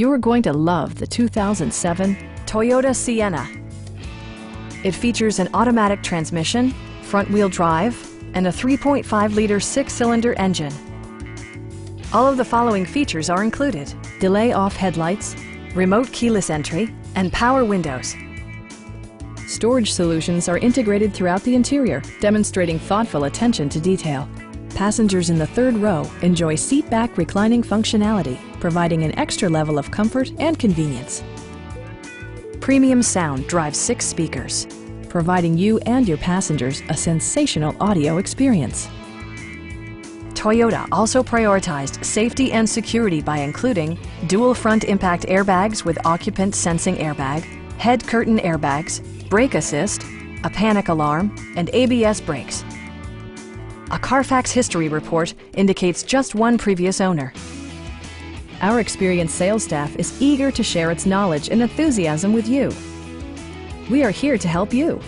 You're going to love the 2007 Toyota Sienna. It features an automatic transmission, front-wheel drive, and a 3.5-liter six-cylinder engine. All of the following features are included: delay-off headlights, remote keyless entry, and power windows. Storage solutions are integrated throughout the interior, demonstrating thoughtful attention to detail. Passengers in the third row enjoy seat-back reclining functionality, providing an extra level of comfort and convenience. Premium sound drives 6 speakers, providing you and your passengers a sensational audio experience. Toyota also prioritized safety and security by including dual front impact airbags with occupant sensing airbag, head curtain airbags, brake assist, a panic alarm, and ABS brakes. A Carfax history report indicates just one previous owner. Our experienced sales staff is eager to share its knowledge and enthusiasm with you. We are here to help you.